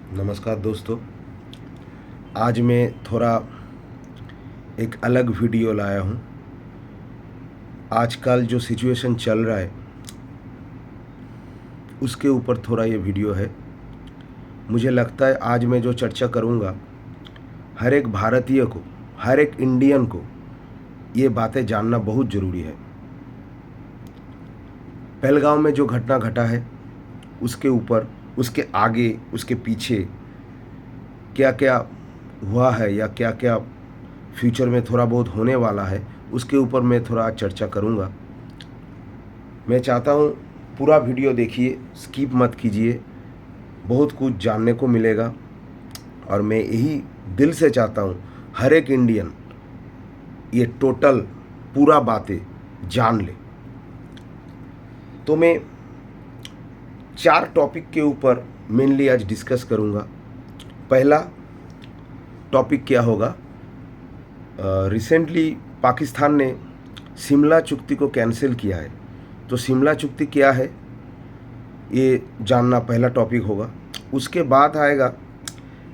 नमस्कार दोस्तों। आज मैं थोड़ा एक अलग वीडियो लाया हूँ। आजकल जो सिचुएशन चल रहा है उसके ऊपर थोड़ा ये वीडियो है। मुझे लगता है आज मैं जो चर्चा करूँगा हर एक भारतीय को, हर एक इंडियन को ये बातें जानना बहुत ज़रूरी है। पहलगाम में जो घटना घटा है उसके ऊपर, उसके आगे, उसके पीछे क्या क्या हुआ है या क्या क्या फ्यूचर में थोड़ा बहुत होने वाला है, उसके ऊपर मैं थोड़ा चर्चा करूँगा। मैं चाहता हूँ पूरा वीडियो देखिए, स्किप मत कीजिए, बहुत कुछ जानने को मिलेगा। और मैं यही दिल से चाहता हूँ हर एक इंडियन ये टोटल पूरा बातें जान ले। तो मैं 4 टॉपिक के ऊपर मेनली आज डिस्कस करूँगा। पहला टॉपिक क्या होगा, रिसेंटली पाकिस्तान ने शिमला चुक्ति को कैंसिल किया है। तो शिमला चुक्ति क्या है ये जानना पहला टॉपिक होगा। उसके बाद आएगा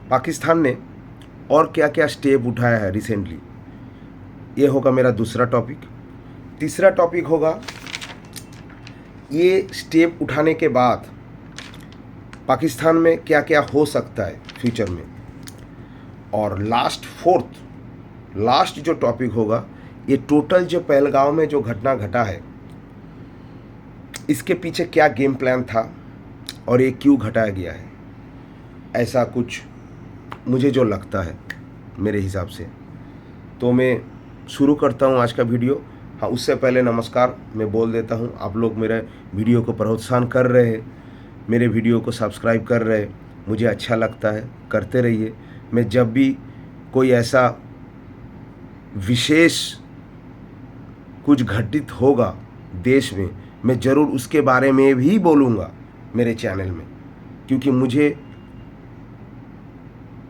पाकिस्तान ने और क्या क्या स्टेप उठाया है रिसेंटली, ये होगा मेरा दूसरा टॉपिक। तीसरा टॉपिक होगा ये स्टेप उठाने के बाद पाकिस्तान में क्या क्या हो सकता है फ्यूचर में। और लास्ट जो टॉपिक होगा, ये टोटल जो पहलगाम में जो घटना घटा है इसके पीछे क्या गेम प्लान था और ये क्यों घटाया गया है, ऐसा कुछ मुझे जो लगता है मेरे हिसाब से। तो मैं शुरू करता हूँ आज का वीडियो। हाँ, उससे पहले नमस्कार मैं बोल देता हूँ। आप लोग मेरे वीडियो को प्रोत्साहन कर रहे हैं, मेरे वीडियो को सब्सक्राइब कर रहे हैं, मुझे अच्छा लगता है, करते रहिए। मैं जब भी कोई ऐसा विशेष कुछ घटित होगा देश में, मैं ज़रूर उसके बारे में भी बोलूँगा मेरे चैनल में, क्योंकि मुझे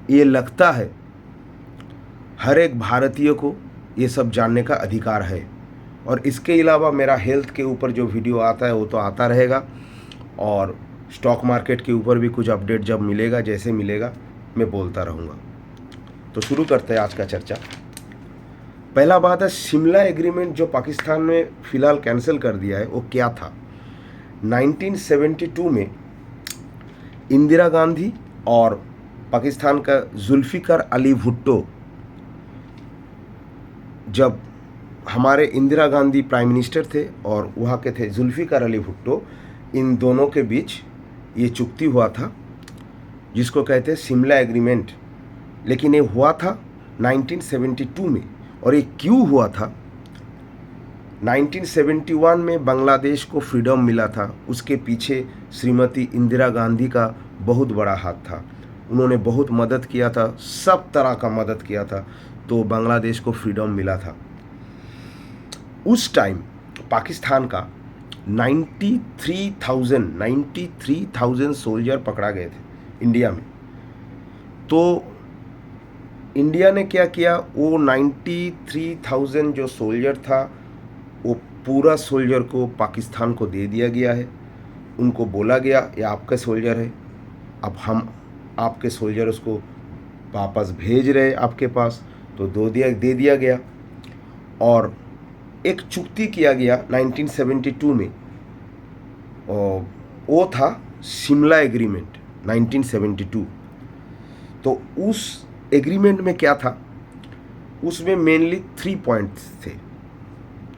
ये लगता है हर एक भारतीय को ये सब जानने का अधिकार है। और इसके अलावा मेरा हेल्थ के ऊपर जो वीडियो आता है वो तो आता रहेगा, और स्टॉक मार्केट के ऊपर भी कुछ अपडेट जब मिलेगा, जैसे मिलेगा मैं बोलता रहूँगा। तो शुरू करते हैं आज का चर्चा। पहला बात है शिमला एग्रीमेंट जो पाकिस्तान ने फ़िलहाल कैंसिल कर दिया है, वो क्या था। 1972 में इंदिरा गांधी और पाकिस्तान का जुल्फ़िकार अली भुट्टो, जब हमारे इंदिरा गांधी प्राइम मिनिस्टर थे और वहाँ के थे जुल्फ़िकार अली भुट्टो, इन दोनों के बीच ये चुक्ति हुआ था जिसको कहते हैं शिमला एग्रीमेंट। लेकिन ये हुआ था 1972 में। और ये क्यों हुआ था, 1971 में बांग्लादेश को फ्रीडम मिला था, उसके पीछे श्रीमती इंदिरा गांधी का बहुत बड़ा हाथ था। उन्होंने बहुत मदद किया था, सब तरह का मदद किया था, तो बांग्लादेश को फ्रीडम मिला था। उस टाइम पाकिस्तान का 93,000 सोल्जर पकड़ा गए थे इंडिया में। तो इंडिया ने क्या किया, वो 93,000 जो सोल्जर था वो पूरा सोल्जर को पाकिस्तान को दे दिया गया है। उनको बोला गया ये आपका सोल्जर है, अब हम आपके सोल्जर उसको वापस भेज रहे आपके पास, तो दे दिया गया। और एक चुक्ति किया गया 1972 में, और वो था शिमला एग्रीमेंट 1972। तो उस एग्रीमेंट में क्या था, उसमें मेनली 3 पॉइंट्स थे,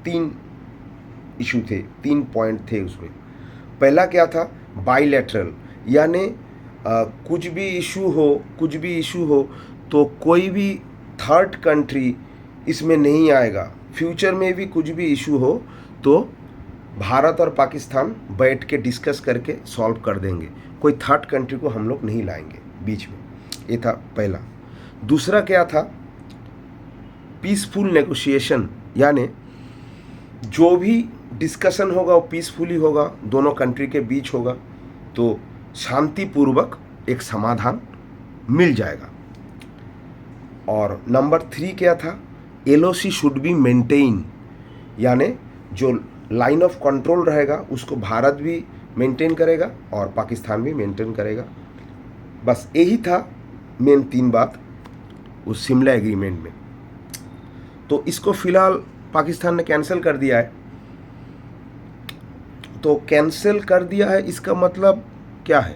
3 इशू थे, 3 पॉइंट थे उसमें। पहला क्या था, बाइलैटरल, यानी कुछ भी इशू हो तो कोई भी थर्ड कंट्री इसमें नहीं आएगा। फ्यूचर में भी कुछ भी इशू हो तो भारत और पाकिस्तान बैठ के डिस्कस करके सॉल्व कर देंगे, कोई थर्ड कंट्री को हम लोग नहीं लाएंगे बीच में। ये था पहला। दूसरा क्या था, पीसफुल नेगोशिएशन, यानी जो भी डिस्कशन होगा वो पीसफुली होगा, दोनों कंट्री के बीच होगा, तो शांतिपूर्वक एक समाधान मिल जाएगा। और नंबर 3 क्या था, LOC शुड बी मेंटेन, यानी जो लाइन ऑफ कंट्रोल रहेगा उसको भारत भी मेंटेन करेगा और पाकिस्तान भी मेंटेन करेगा। बस यही था मेन 3 बात उस शिमला एग्रीमेंट में। तो इसको फ़िलहाल पाकिस्तान ने कैंसिल कर दिया है। तो कैंसिल कर दिया है इसका मतलब क्या है?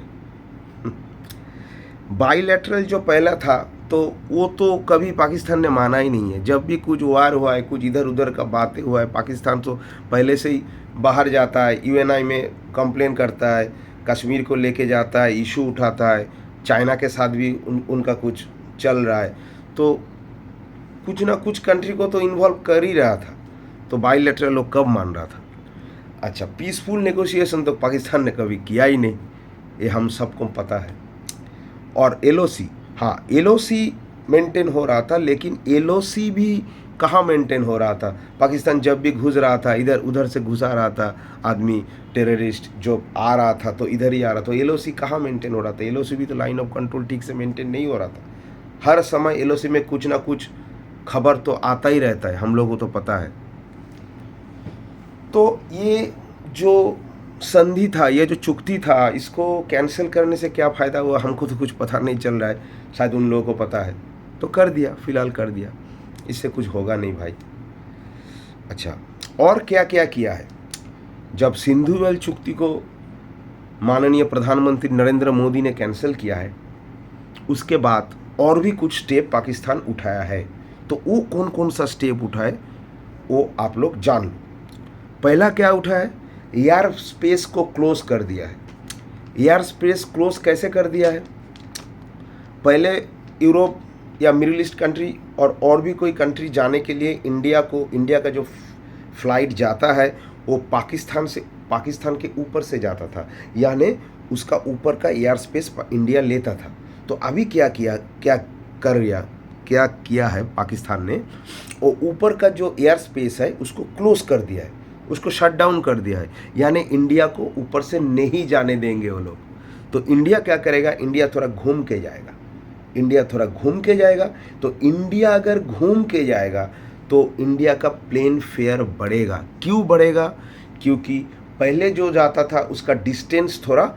बाईलैटरल जो पहला था तो वो तो कभी पाकिस्तान ने माना ही नहीं है। जब भी कुछ वार हुआ है, कुछ इधर उधर का बातें हुआ है, पाकिस्तान तो पहले से ही बाहर जाता है, यूएनआई में कंप्लेन करता है, कश्मीर को लेके जाता है, इशू उठाता है, चाइना के साथ भी उनका कुछ चल रहा है। तो कुछ ना कुछ कंट्री को तो इन्वॉल्व कर ही रहा था। तो बाईलैटरल लोग कब मान रहा था? अच्छा, पीसफुल नेगोशिएशन तो पाकिस्तान ने कभी किया ही नहीं, ये हम सबको पता है। और एलओसी, हाँ एलओसी मेंटेन हो रहा था, लेकिन एलओसी भी कहाँ मेंटेन हो रहा था? पाकिस्तान जब भी घुस रहा था, इधर उधर से घुसा रहा था आदमी, टेररिस्ट जो आ रहा था तो इधर ही आ रहा था। तो एलओसी कहाँ मेंटेन हो रहा था? एलओसी भी तो लाइन ऑफ कंट्रोल ठीक से मेंटेन नहीं हो रहा था। हर समय एलओसी में कुछ ना कुछ खबर तो आता ही रहता है, हम लोगों को तो पता है। तो ये जो संधि था, ये जो चुक्ति था, इसको कैंसिल करने से क्या फ़ायदा हुआ हमको तो कुछ पता नहीं चल रहा है, शायद उन लोगों को पता है। तो कर दिया, फ़िलहाल कर दिया, इससे कुछ होगा नहीं भाई। अच्छा, और क्या क्या किया है? जब सिंधु जल चुक्ति को माननीय प्रधानमंत्री नरेंद्र मोदी ने कैंसिल किया है, उसके बाद और भी कुछ स्टेप पाकिस्तान उठाया है। तो वो कौन कौन सा स्टेप उठाए वो आप लोग जान लो। पहला क्या उठा है? एयर स्पेस को क्लोज कर दिया है। एयर स्पेस क्लोज कैसे कर दिया है? पहले यूरोप या मिडिल ईस्ट कंट्री और भी कोई कंट्री जाने के लिए इंडिया का जो फ्लाइट जाता है वो पाकिस्तान के ऊपर से जाता था, यानी उसका ऊपर का एयर स्पेस इंडिया लेता था। तो अभी क्या किया है पाकिस्तान ने? वो ऊपर का जो एयर स्पेस है उसको क्लोज कर दिया है, उसको शट डाउन कर दिया है, यानी इंडिया को ऊपर से नहीं जाने देंगे वो लोग। तो इंडिया क्या करेगा? इंडिया थोड़ा घूम के जाएगा। तो इंडिया अगर घूम के जाएगा तो इंडिया का प्लेन फेयर बढ़ेगा। क्यों बढ़ेगा? क्योंकि पहले जो जाता था उसका डिस्टेंस थोड़ा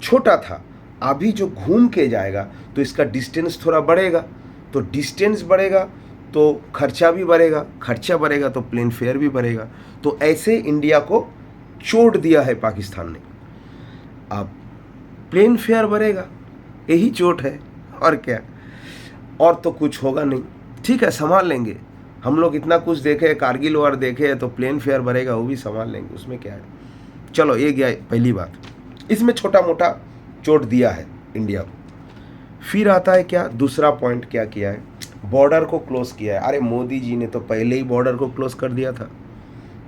छोटा था, अभी जो घूम के जाएगा तो इसका डिस्टेंस थोड़ा बढ़ेगा। तो डिस्टेंस बढ़ेगा तो खर्चा बढ़ेगा तो प्लेन फेयर भी बढ़ेगा। तो ऐसे इंडिया को छोड़ दिया है पाकिस्तान ने। अब प्लेन फेयर बढ़ेगा, यही चोट है, और क्या? और तो कुछ होगा नहीं। ठीक है, संभाल लेंगे हम लोग, इतना कुछ देखे, कारगिल वार देखे, तो प्लेन फेयर बढ़ेगा, वो भी संभाल लेंगे, उसमें क्या है। चलो, ये गया पहली बात। इसमें छोटा मोटा चोट दिया है इंडिया को। फिर आता है क्या? दूसरा पॉइंट क्या किया है? बॉर्डर को क्लोज किया है। अरे मोदी जी ने तो पहले ही बॉर्डर को क्लोज कर दिया था,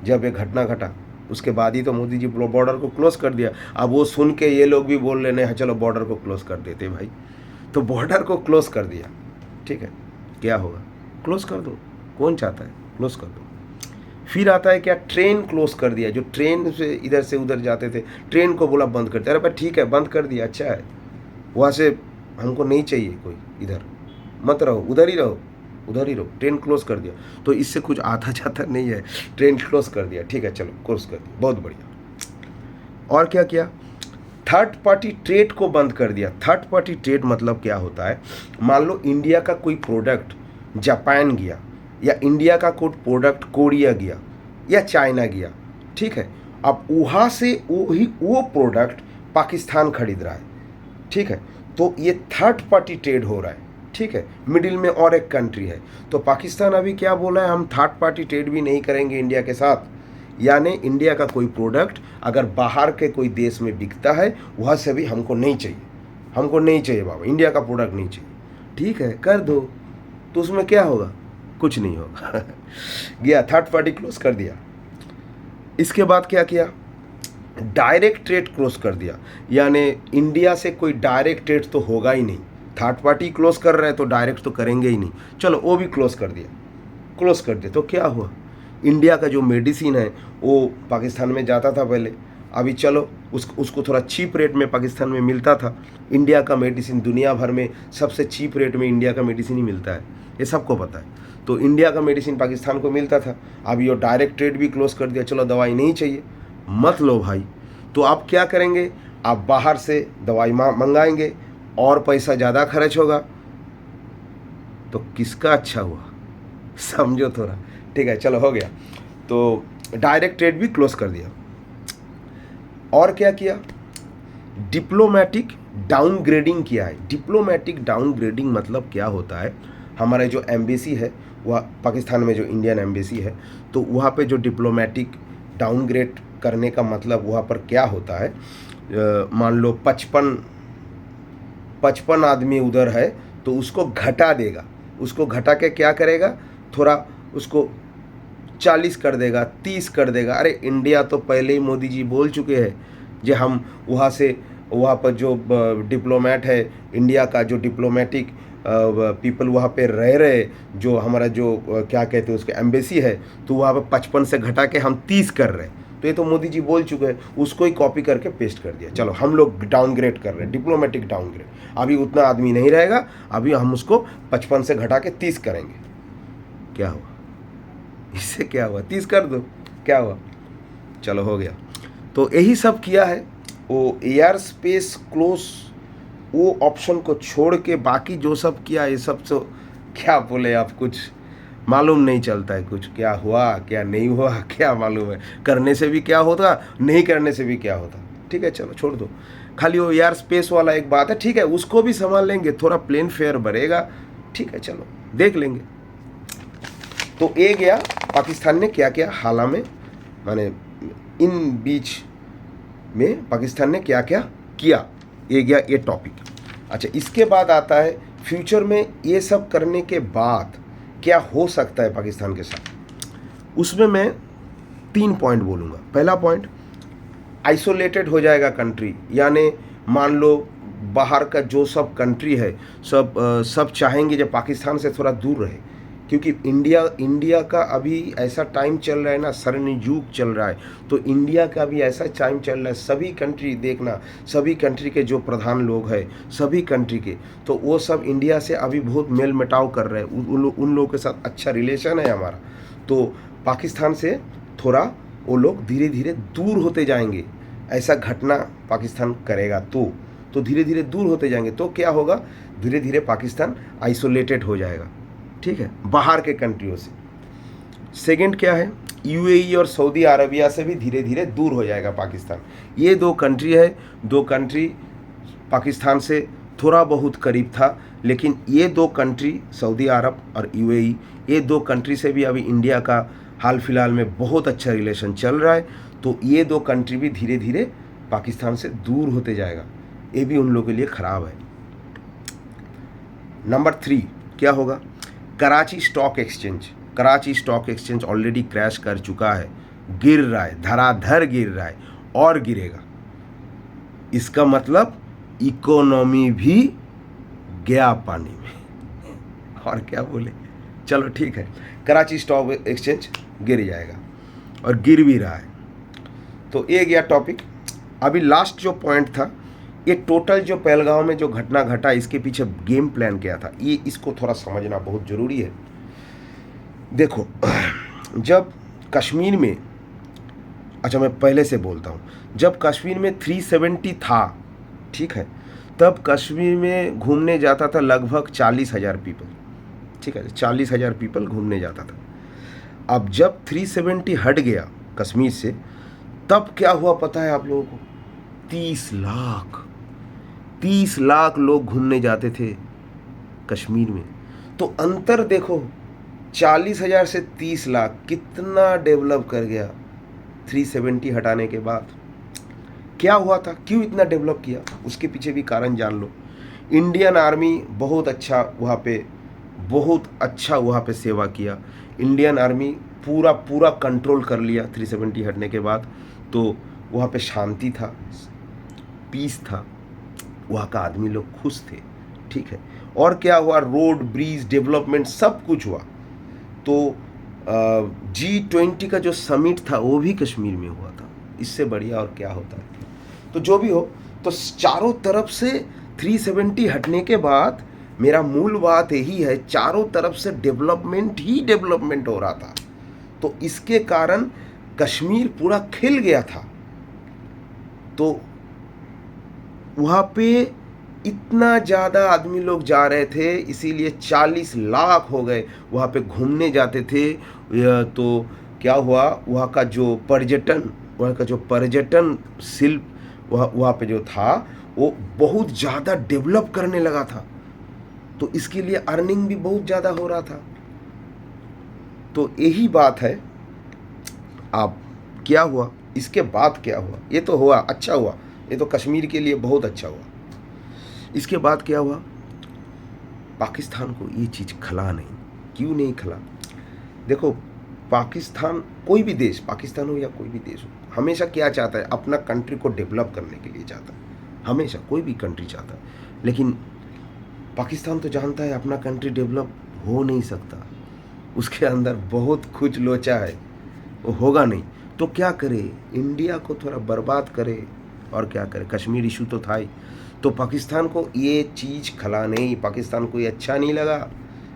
जब ये घटना घटा उसके बाद ही तो मोदी जी बॉर्डर को क्लोज कर दिया। अब वो सुन के ये लोग भी बोल रहे हैं चलो बॉर्डर को क्लोज कर देते भाई। तो बॉर्डर को क्लोज कर दिया, ठीक है, क्या होगा? क्लोज कर दो, कौन चाहता है? क्लोज कर दो। फिर आता है क्या? ट्रेन क्लोज कर दिया। जो ट्रेन से इधर से उधर जाते थे, ट्रेन को बोला बंद कर दिया। अरे भाई ठीक है, बंद कर दिया, अच्छा है, वहाँ से हमको नहीं चाहिए कोई, इधर मत रहो, उधर ही रहो, ट्रेन क्लोज कर दिया। तो इससे कुछ आता जाता नहीं है, ट्रेन क्लोज कर दिया, ठीक है, चलो क्लोज कर दिया, बहुत बढ़िया। और क्या किया? थर्ड पार्टी ट्रेड को बंद कर दिया। थर्ड पार्टी ट्रेड मतलब क्या होता है? मान लो इंडिया का कोई प्रोडक्ट जापान गया, या इंडिया का कोई प्रोडक्ट कोरिया गया या चाइना गया, ठीक है, अब वहाँ से वो प्रोडक्ट पाकिस्तान खरीद रहा है, ठीक है, तो ये थर्ड पार्टी ट्रेड हो रहा है, ठीक है, मिडिल में और एक कंट्री है। तो पाकिस्तान अभी क्या बोला है? हम थर्ड पार्टी ट्रेड भी नहीं करेंगे इंडिया के साथ, यानी इंडिया का कोई प्रोडक्ट अगर बाहर के कोई देश में बिकता है वहाँ से भी हमको नहीं चाहिए बाबा, इंडिया का प्रोडक्ट नहीं चाहिए। ठीक है, कर दो, तो उसमें क्या होगा? कुछ नहीं होगा। गया, थर्ड पार्टी क्लोज कर दिया। इसके बाद क्या किया? डायरेक्ट ट्रेड क्लोज कर दिया, यानी इंडिया से कोई डायरेक्ट ट्रेड तो होगा ही नहीं। थर्ड पार्टी क्लोज कर रहे हैं तो डायरेक्ट तो करेंगे ही नहीं, चलो वो भी क्लोज कर दिया। तो क्या हुआ? इंडिया का जो मेडिसिन है वो पाकिस्तान में जाता था पहले, अभी चलो उसको थोड़ा चीप रेट में पाकिस्तान में मिलता था। इंडिया का मेडिसिन दुनिया भर में सबसे चीप रेट में इंडिया का मेडिसिन ही मिलता है, ये सबको पता है। तो इंडिया का मेडिसिन पाकिस्तान को मिलता था, अब ये डायरेक्ट ट्रेड भी क्लोज कर दिया, चलो दवाई नहीं चाहिए, मत लो भाई। तो आप क्या करेंगे? आप बाहर से दवाई मंगाएंगे, और पैसा ज़्यादा खर्च होगा, तो किसका अच्छा हुआ? समझो थोड़ा। ठीक है, चलो हो गया। तो डायरेक्ट ट्रेड भी क्लोज कर दिया। और क्या किया? डिप्लोमेटिक डाउनग्रेडिंग किया है। डिप्लोमेटिक डाउनग्रेडिंग मतलब क्या होता है? हमारे जो एम्बेसी है, वह पाकिस्तान में जो इंडियन एम्बेसी है, तो वहाँ पे जो डिप्लोमेटिक डाउनग्रेड करने का मतलब वहाँ पर क्या होता है? मान लो 55 आदमी उधर है, तो उसको घटा देगा। उसको घटा के क्या करेगा? थोड़ा उसको 40 कर देगा, 30 कर देगा। अरे इंडिया तो पहले ही मोदी जी बोल चुके हैं कि हम वहाँ से, वहाँ पर जो डिप्लोमेट है इंडिया का, जो डिप्लोमेटिक पीपल वहाँ पे रह रहे, जो हमारा जो क्या कहते हैं उसके एम्बेसी है, तो वहाँ पर 55 से घटा के हम 30 कर रहे हैं। तो ये तो मोदी जी बोल चुके हैं, उसको ही कॉपी करके पेस्ट कर दिया। चलो हम लोग डाउनग्रेड कर रहे हैं, डिप्लोमेटिक डाउनग्रेड। अभी उतना आदमी नहीं रहेगा, अभी हम उसको 55 से घटा के 30 करेंगे। क्या हुआ? इससे क्या हुआ? 30 कर दो, क्या हुआ? चलो हो गया। तो यही सब किया है। वो एयर स्पेस क्लोज वो ऑप्शन को छोड़ के बाकी जो सब किया, ये सब तो क्या बोले आप, कुछ मालूम नहीं चलता है। कुछ क्या हुआ क्या नहीं हुआ क्या मालूम है? करने से भी क्या होता, नहीं करने से भी क्या होता। ठीक है, चलो छोड़ दो। खाली वो एयर स्पेस वाला एक बात है, ठीक है, उसको भी संभाल लेंगे, थोड़ा प्लेन फेयर बढ़ेगा। ठीक है, चलो देख लेंगे। तो ये गया पाकिस्तान ने क्या क्या हाल में, माने इन बीच में पाकिस्तान ने क्या क्या किया, ये गया ये टॉपिक। अच्छा, इसके बाद आता है फ्यूचर में ये सब करने के बाद क्या हो सकता है पाकिस्तान के साथ। उसमें मैं 3 पॉइंट बोलूँगा। पहला पॉइंट, आइसोलेटेड हो जाएगा कंट्री, यानी मान लो बाहर का जो सब कंट्री है, सब चाहेंगे जब पाकिस्तान से थोड़ा दूर रहे, क्योंकि इंडिया का अभी ऐसा टाइम चल रहा है ना, स्वर्णयुग चल रहा है। तो इंडिया का भी ऐसा टाइम चल रहा है, सभी कंट्री देखना, सभी कंट्री के जो प्रधान लोग हैं, सभी कंट्री के, तो वो सब इंडिया से अभी बहुत मेल मिटाव कर रहे हैं। उन लोगों के साथ अच्छा रिलेशन है हमारा। तो पाकिस्तान से थोड़ा वो लोग धीरे धीरे दूर होते जाएंगे। ऐसा घटना पाकिस्तान करेगा तो धीरे धीरे दूर होते जाएंगे। तो क्या होगा? धीरे धीरे पाकिस्तान आइसोलेटेड हो जाएगा, ठीक है, बाहर के कंट्रियों से। सेकंड क्या है? यूएई और सऊदी अरबिया से भी धीरे धीरे दूर हो जाएगा पाकिस्तान। ये 2 कंट्री है, 2 कंट्री पाकिस्तान से थोड़ा बहुत करीब था, लेकिन ये 2 कंट्री सऊदी अरब और यूएई, ये 2 कंट्री से भी अभी इंडिया का हाल फिलहाल में बहुत अच्छा रिलेशन चल रहा है। तो ये 2 कंट्री भी धीरे धीरे पाकिस्तान से दूर होते जाएगा। ये भी उन लोगों के लिए ख़राब है। नंबर 3 क्या होगा? Karachi stock exchange already crash कर चुका है, गिर रहा है, धड़ाधड़ गिर रहा है और गिरेगा। इसका मतलब इकोनॉमी भी गया पानी में। और क्या बोले? चलो ठीक है, कराची स्टॉक एक्सचेंज गिर जाएगा और गिर भी रहा है। तो ये गया टॉपिक। अभी लास्ट जो पॉइंट था, ये टोटल जो पहलगांव में जो घटना घटा, इसके पीछे गेम प्लान क्या था, ये इसको थोड़ा समझना बहुत ज़रूरी है। देखो, जब कश्मीर में, अच्छा मैं पहले से बोलता हूँ, जब कश्मीर में 370 था, ठीक है, तब कश्मीर में घूमने जाता था लगभग 40,000 पीपल, ठीक है, 40,000 पीपल घूमने जाता था। अब जब 370 हट गया कश्मीर से, तब क्या हुआ पता है आप लोगों को? 30 लाख लोग घूमने जाते थे कश्मीर में। तो अंतर देखो, 40,000 से 30 लाख कितना डेवलप कर गया 370 हटाने के बाद। क्या हुआ था, क्यों इतना डेवलप किया, उसके पीछे भी कारण जान लो। इंडियन आर्मी बहुत अच्छा वहाँ पे सेवा किया। इंडियन आर्मी पूरा कंट्रोल कर लिया 370 हटने के बाद। तो वहाँ पे शांति था, पीस था, वहाँ का आदमी लोग खुश थे, ठीक है। और क्या हुआ? रोड, ब्रिज, डेवलपमेंट सब कुछ हुआ। तो G20 का जो समिट था वो भी कश्मीर में हुआ था। इससे बढ़िया और क्या होता है? तो जो भी हो, तो चारों तरफ से 370 हटने के बाद मेरा मूल बात यही है, चारों तरफ से डेवलपमेंट ही डेवलपमेंट हो रहा था। तो इसके कारण कश्मीर पूरा खिल गया था। तो वहाँ पे इतना ज़्यादा आदमी लोग जा रहे थे, इसीलिए 40 लाख हो गए वहाँ पे घूमने जाते थे। तो क्या हुआ, वहाँ का जो पर्यटन शिल्प वहाँ पे जो था वो बहुत ज़्यादा डेवलप करने लगा था, तो इसके लिए अर्निंग भी बहुत ज़्यादा हो रहा था। तो यही बात है। अब क्या हुआ, इसके बाद क्या हुआ, ये तो हुआ, अच्छा हुआ, ये तो कश्मीर के लिए बहुत अच्छा हुआ। इसके बाद क्या हुआ, पाकिस्तान को ये चीज़ खला नहीं। क्यों नहीं खला? देखो, पाकिस्तान, कोई भी देश, पाकिस्तान हो या कोई भी देश हो, हमेशा क्या चाहता है, अपना कंट्री को डेवलप करने के लिए चाहता है, हमेशा कोई भी कंट्री चाहता है। लेकिन पाकिस्तान तो जानता है अपना कंट्री डेवलप हो नहीं सकता, उसके अंदर बहुत कुछ लोचा है, वो होगा नहीं। तो क्या करे, इंडिया को थोड़ा बर्बाद करे, और क्या करे, कश्मीर इशू तो था ही। तो पाकिस्तान को ये चीज़ खला नहीं, पाकिस्तान को ये अच्छा नहीं लगा।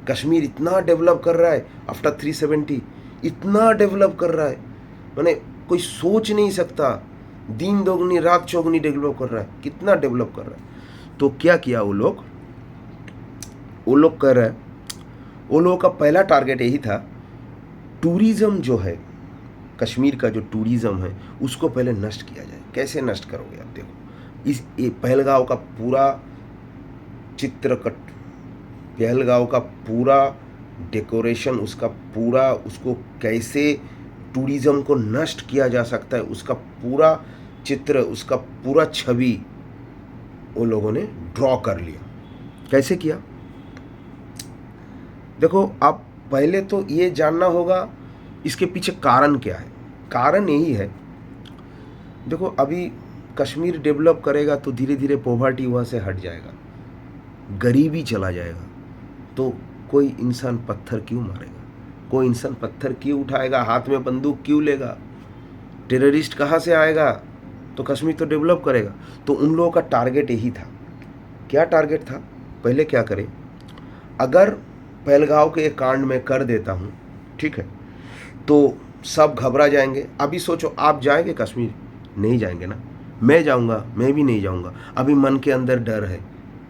कश्मीर इतना डेवलप कर रहा है आफ्टर 370, इतना डेवलप कर रहा है, मैंने कोई सोच नहीं सकता। दिन दोगुनी रात चौगुनी डेवलप कर रहा है, कितना डेवलप कर रहा है। तो क्या किया वो लोग कर रहे हैं, वो लोगों का पहला टारगेट यही था, टूरिज़्म जो है, कश्मीर का जो टूरिज़्म है उसको पहले नष्ट किया जाए। कैसे नष्ट करोगे आप? देखो, ये पहलगांव का पूरा चित्रकट, पहलगांव का पूरा डेकोरेशन, उसका पूरा, उसको कैसे टूरिज़्म को नष्ट किया जा सकता है, उसका पूरा चित्र, उसका पूरा छवि वो लोगों ने ड्रॉ कर लिया। कैसे किया? देखो, आप पहले तो ये जानना होगा इसके पीछे कारण क्या है। कारण यही है, देखो, अभी कश्मीर डेवलप करेगा तो धीरे धीरे पॉवर्टी वहाँ से हट जाएगा, गरीबी चला जाएगा। तो कोई इंसान पत्थर क्यों मारेगा, कोई इंसान पत्थर क्यों उठाएगा, हाथ में बंदूक क्यों लेगा, टेररिस्ट कहाँ से आएगा? तो कश्मीर तो डेवलप करेगा। तो उन लोगों का टारगेट यही था। क्या टारगेट था? पहले क्या करें, अगर पहलगांव के एक कांड में कर देता हूँ, ठीक है, तो सब घबरा जाएंगे। अभी सोचो, आप जाएंगे कश्मीर? नहीं जाएंगे ना। मैं जाऊंगा? मैं भी नहीं जाऊंगा। अभी मन के अंदर डर है,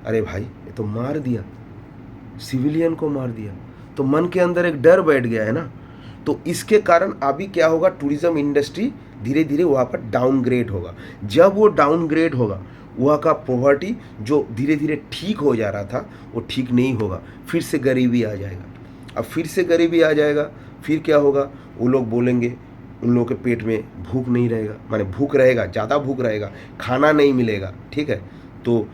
अरे भाई ये तो मार दिया, सिविलियन को मार दिया, तो मन के अंदर एक डर बैठ गया है ना। तो इसके कारण अभी क्या होगा, टूरिज्म इंडस्ट्री धीरे धीरे वहाँ पर डाउनग्रेड होगा। जब वो डाउनग्रेड होगा, वहाँ का पॉवर्टी जो धीरे धीरे ठीक हो जा रहा था वो ठीक नहीं होगा, फिर से गरीबी आ जाएगा। अब फिर से गरीबी आ जाएगा, फिर क्या होगा, वो लोग बोलेंगे, उन लोगों के पेट में भूख नहीं रहेगा, माने भूख रहेगा, ज़्यादा भूख रहेगा, खाना नहीं मिलेगा, ठीक है, तो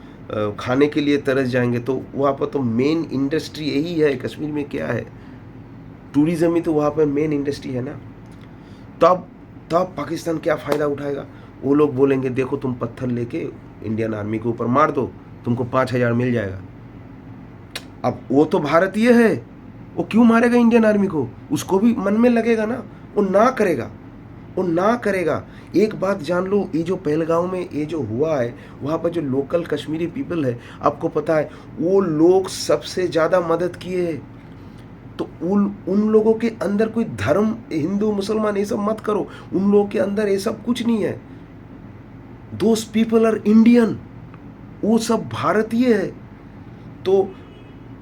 खाने के लिए तरस जाएंगे। तो वहाँ पर तो मेन इंडस्ट्री यही है, कश्मीर में क्या है, टूरिज़्म ही तो वहाँ पर मेन इंडस्ट्री है ना। तब तब पाकिस्तान क्या फ़ायदा उठाएगा? वो लोग बोलेंगे, देखो तुम पत्थर लेके इंडियन आर्मी के ऊपर मार दो, तुमको 5,000 मिल जाएगा। अब वो तो भारतीय है, वो क्यों मारेगा इंडियन आर्मी को? उसको भी मन में लगेगा ना, वो ना करेगा, वो ना करेगा। एक बात जान लो, ये जो पहलगांव में ये जो हुआ है, वहाँ पर जो लोकल कश्मीरी पीपल है, आपको पता है, वो लोग सबसे ज़्यादा मदद किए हैं। तो उन लोगों के अंदर कोई धर्म, हिंदू मुसलमान ये सब मत करो, उन लोगों के अंदर ये सब कुछ नहीं है। दोस पीपल आर इंडियन, वो सब भारतीय है। तो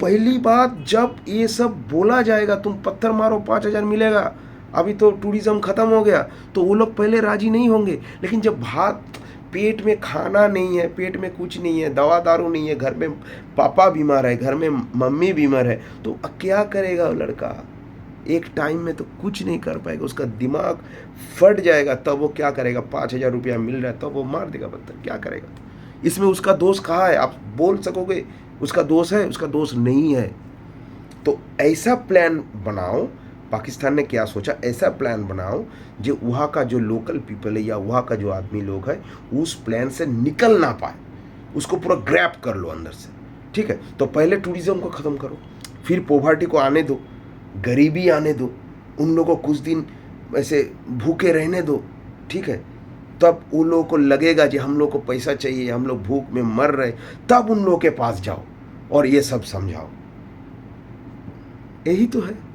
पहली बात, जब ये सब बोला जाएगा, तुम पत्थर मारो 5,000 मिलेगा, अभी तो टूरिज्म ख़त्म हो गया, तो वो लोग पहले राजी नहीं होंगे। लेकिन जब भात, पेट में खाना नहीं है, पेट में कुछ नहीं है, दवा दारू नहीं है, घर में पापा बीमार है, घर में मम्मी बीमार है, तो क्या करेगा वो लड़का? एक टाइम में तो कुछ नहीं कर पाएगा, उसका दिमाग फट जाएगा। तब वो क्या करेगा? 5,000 रुपया मिल रहा है, तब वो मार देगा पत्थर। क्या करेगा? इसमें उसका दोष कहाँ है? आप बोल सकोगे उसका दोष है? उसका दोष नहीं है। तो ऐसा प्लान बनाओ, पाकिस्तान ने क्या सोचा, ऐसा प्लान बनाओ जो वहाँ का जो लोकल पीपल है या वहाँ का जो आदमी लोग है उस प्लान से निकल ना पाए, उसको पूरा ग्रैब कर लो अंदर से, ठीक है। तो पहले टूरिज्म को ख़त्म करो, फिर पॉवर्टी को आने दो, गरीबी आने दो, उन लोगों को कुछ दिन ऐसे भूखे रहने दो, ठीक है। तब उन लोगों को लगेगा कि हम लोग को पैसा चाहिए, हम लोग भूख में मर रहे, तब उन लोगों के पास जाओ और ये सब समझाओ। यही तो है,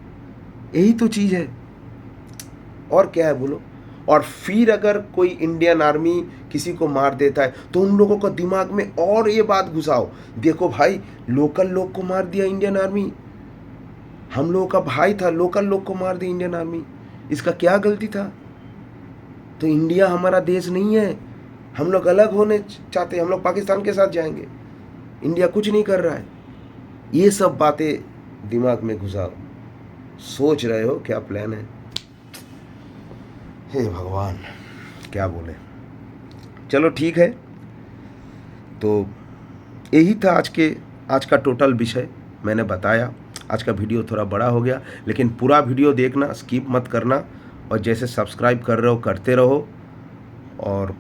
यही तो चीज़ है, और क्या है बोलो। और फिर अगर कोई इंडियन आर्मी किसी को मार देता है, तो उन लोगों को दिमाग में और ये बात घुसाओ, देखो भाई लोकल लोग को मार दिया इंडियन आर्मी, हम लोगों का भाई था, लोकल लोग को मार दी इंडियन आर्मी, इसका क्या गलती था? तो इंडिया हमारा देश नहीं है, हम लोग अलग होने चाहते हैं, हम लोग पाकिस्तान के साथ जाएंगे, इंडिया कुछ नहीं कर रहा है। ये सब बातें दिमाग में घुसाओ, सोच रहे हो क्या प्लान है? हे भगवान, क्या बोले। चलो ठीक है, तो यही था आज का टोटल विषय मैंने बताया। आज का वीडियो थोड़ा बड़ा हो गया, लेकिन पूरा वीडियो देखना, स्किप मत करना, और जैसे सब्सक्राइब कर रहे हो करते रहो और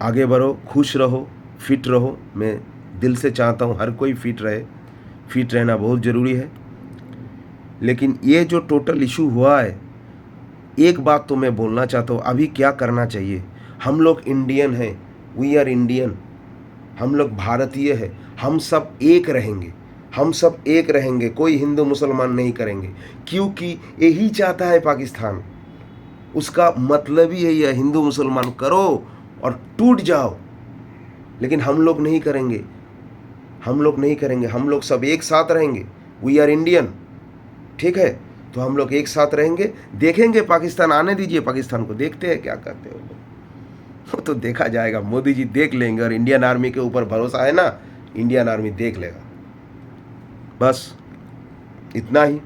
आगे बढ़ो, खुश रहो, फिट रहो। मैं दिल से चाहता हूँ हर कोई फिट रहे, फिट रहना बहुत ज़रूरी है। लेकिन ये जो टोटल इशू हुआ है, एक बात तो मैं बोलना चाहता हूँ, अभी क्या करना चाहिए। हम लोग इंडियन हैं, वी आर इंडियन, हम लोग भारतीय हैं, हम सब एक रहेंगे, हम सब एक रहेंगे, कोई हिंदू मुसलमान नहीं करेंगे, क्योंकि यही चाहता है पाकिस्तान। उसका मतलब ही यही है, हिंदू मुसलमान करो और टूट जाओ, लेकिन हम लोग नहीं करेंगे, हम लोग नहीं करेंगे, हम लोग सब एक साथ रहेंगे। वी आर इंडियन, ठीक है? तो हम लोग एक साथ रहेंगे, देखेंगे पाकिस्तान, आने दीजिए पाकिस्तान को, देखते हैं क्या करते हो वो तो देखा जाएगा, मोदी जी देख लेंगे। और इंडियन आर्मी के ऊपर भरोसा है ना, इंडियन आर्मी देख लेगा। बस इतना ही,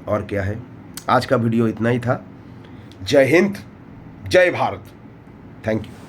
और क्या है। आज का वीडियो इतना ही था। जय हिंद, जय भारत, थैंक यू।